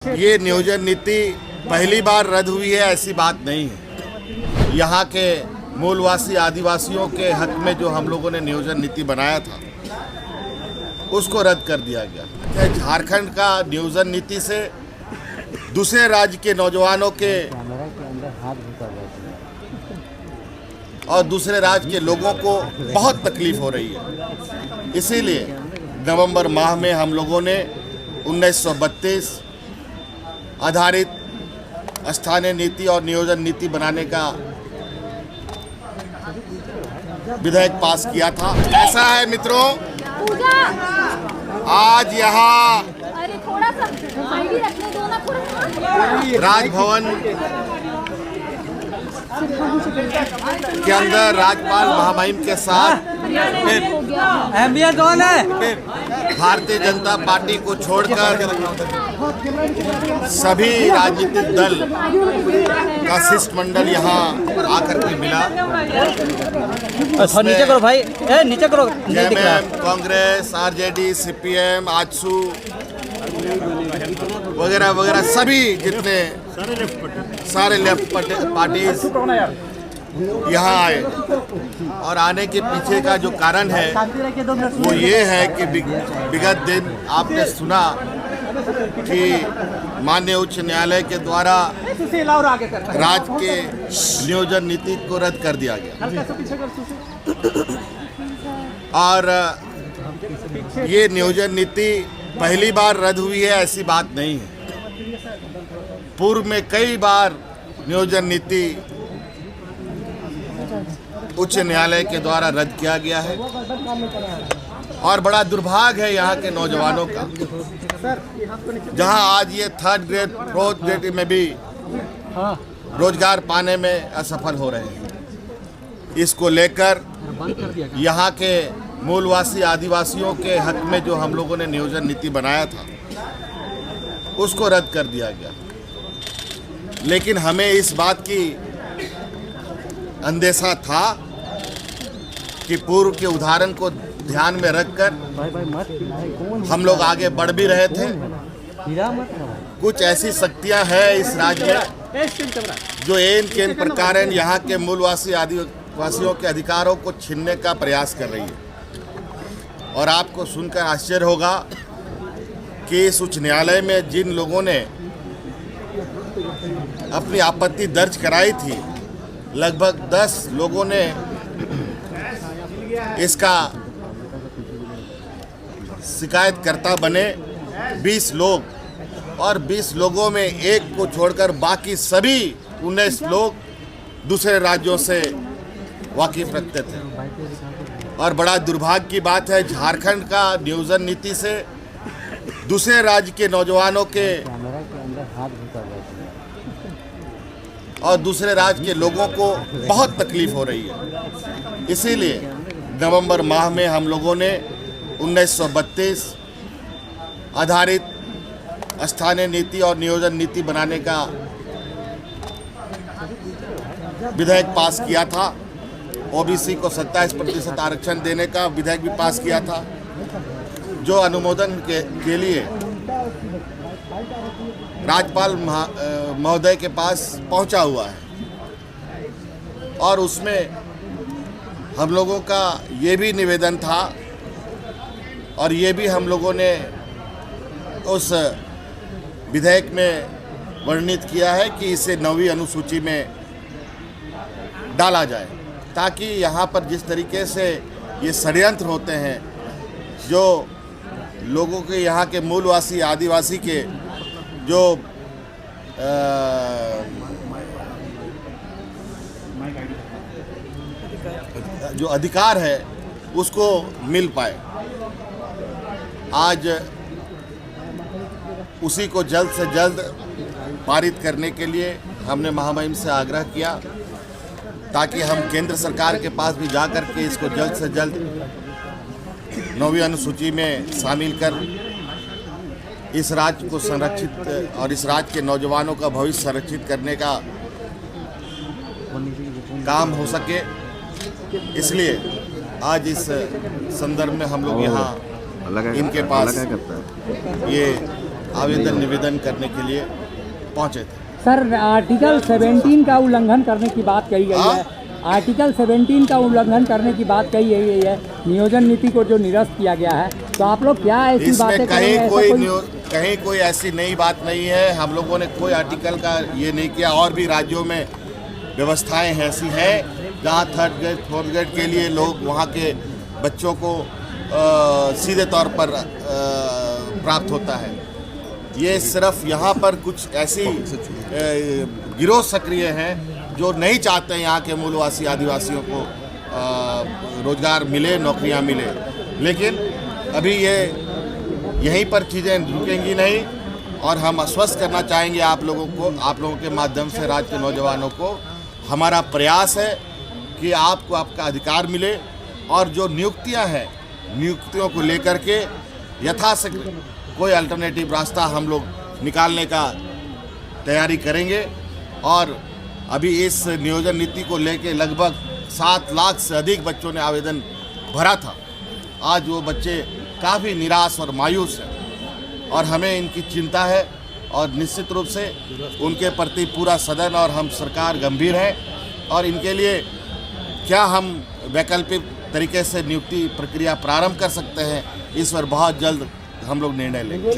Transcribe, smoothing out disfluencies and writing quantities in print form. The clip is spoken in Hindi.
ये नियोजन नीति पहली बार रद्द हुई है, ऐसी बात नहीं है। यहाँ के मूलवासी आदिवासियों के हक में जो हम लोगों ने नियोजन नीति बनाया था उसको रद्द कर दिया गया। झारखंड का नियोजन नीति से दूसरे राज्य के नौजवानों के और दूसरे राज्य के लोगों को बहुत तकलीफ हो रही है। इसीलिए नवंबर माह में हम लोगों ने 1932 आधारित स्थानीय नीति और नियोजन नीति बनाने का विधेयक पास किया था। ऐसा है मित्रों, आज यहाँ राजभवन के अंदर राज्यपाल महामहिम के साथ कौन है? भारतीय जनता पार्टी को छोड़कर सभी राजनीतिक दल का शिष्टमंडल यहाँ आकर के मिला। नीचे करो भाई, नीचे करो। JMM, Congress, RJD, CPM, AJSU वगैरह वगैरह सभी जितने सारे लेफ्ट पार्टीज यहाँ आए। और आने के पीछे का जो कारण है वो ये है कि विगत दिन आपने सुना कि माननीय उच्च न्यायालय के द्वारा राज्य के नियोजन नीति को रद्द कर दिया गया। और ये नियोजन नीति पहली बार रद्द हुई है, ऐसी बात नहीं है। पूर्व में कई बार नियोजन नीति उच्च न्यायालय के द्वारा रद्द किया गया है और बड़ा दुर्भाग्य है यहाँ के नौजवानों का, जहाँ आज ये 3rd ग्रेड 4th ग्रेड में भी रोजगार पाने में असफल हो रहे हैं। इसको लेकर यहाँ के मूलवासी आदिवासियों के हक में जो हम लोगों ने नियोजन नीति बनाया था उसको रद्द कर दिया गया। लेकिन हमें इस बात की अंदेशा था कि पूर्व के उदाहरण को ध्यान में रखकर हम लोग आगे बढ़ भी रहे थे। कुछ ऐसी शक्तियां हैं इस राज्य में जो एन केन प्रकार यहाँ के मूलवासी आदिवासियों के अधिकारों को छीनने का प्रयास कर रही है। और आपको सुनकर आश्चर्य होगा कि इस उच्च न्यायालय में जिन लोगों ने अपनी आपत्ति दर्ज कराई थी, लगभग 10 लोगों ने इसका शिकायतकर्ता बने, 20 लोग, और 20 लोगों में एक को छोड़कर बाकी सभी 19 लोग दूसरे राज्यों से वाकिफ रखते थे। और बड़ा दुर्भाग्य की बात है, झारखंड का नियोजन नीति से दूसरे राज्य के नौजवानों के और दूसरे राज्य के लोगों को बहुत तकलीफ हो रही है। इसीलिए नवंबर माह में हम लोगों ने 1932 आधारित स्थानीय नीति और नियोजन नीति बनाने का विधेयक पास किया था। ओबीसी को 27% आरक्षण देने का विधेयक भी पास किया था, जो अनुमोदन के लिए राज्यपाल महोदय के पास पहुंचा हुआ है। और उसमें हम लोगों का ये भी निवेदन था और ये भी हम लोगों ने उस विधेयक में वर्णित किया है कि इसे 9वीं अनुसूची में डाला जाए, ताकि यहाँ पर जिस तरीके से ये षड्यंत्र होते हैं, जो लोगों के यहाँ के मूलवासी आदिवासी के जो अधिकार है उसको मिल पाए। आज उसी को जल्द से जल्द पारित करने के लिए हमने महामहिम से आग्रह किया, ताकि हम केंद्र सरकार के पास भी जाकर के इसको जल्द से जल्द 9वीं अनुसूची में शामिल कर इस राज्य को संरक्षित और इस राज्य के नौजवानों का भविष्य संरक्षित करने का काम हो सके। इसलिए आज इस संदर्भ में हम लोग यहाँ इनके पास ये आवेदन निवेदन करने के लिए पहुंचे थे। सर, आर्टिकल 17 का उल्लंघन करने की बात कही गई है। आर्टिकल 17 का उल्लंघन करने की बात कही गई है, नियोजन नीति को जो निरस्त किया गया है, तो आप लोग क्या ऐसी बातें करेंगे? कहीं कोई ऐसी नई बात नहीं है। हम लोगों ने कोई आर्टिकल का ये नहीं किया। और भी राज्यों में व्यवस्थाएं ऐसी हैं जहां थर्ड ग्रेड फोर्थ ग्रेड के लिए लोग वहां के बच्चों को सीधे तौर पर प्राप्त होता है। ये सिर्फ यहाँ पर कुछ ऐसी गिरोह सक्रिय हैं जो नहीं चाहते हैं यहाँ के मूलवासी आदिवासियों को रोजगार मिले, नौकरियाँ मिले। लेकिन अभी ये यहीं पर चीज़ें रुकेंगी नहीं और हम आश्वस्त करना चाहेंगे आप लोगों को, आप लोगों के माध्यम से राज्य के नौजवानों को। हमारा प्रयास है कि आपको आपका अधिकार मिले और जो नियुक्तियां हैं, नियुक्तियों को लेकर के यथाशीघ्र कोई अल्टरनेटिव रास्ता हम लोग निकालने का तैयारी करेंगे। और अभी इस नियोजन नीति को लेके लगभग 7 लाख से अधिक बच्चों ने आवेदन भरा था। आज वो बच्चे काफ़ी निराश और मायूस हैं और हमें इनकी चिंता है और निश्चित रूप से उनके प्रति पूरा सदन और हम सरकार गंभीर है और इनके लिए क्या हम वैकल्पिक तरीके से नियुक्ति प्रक्रिया प्रारंभ कर सकते हैं, इस पर बहुत जल्द हम लोग निर्णय लेंगे।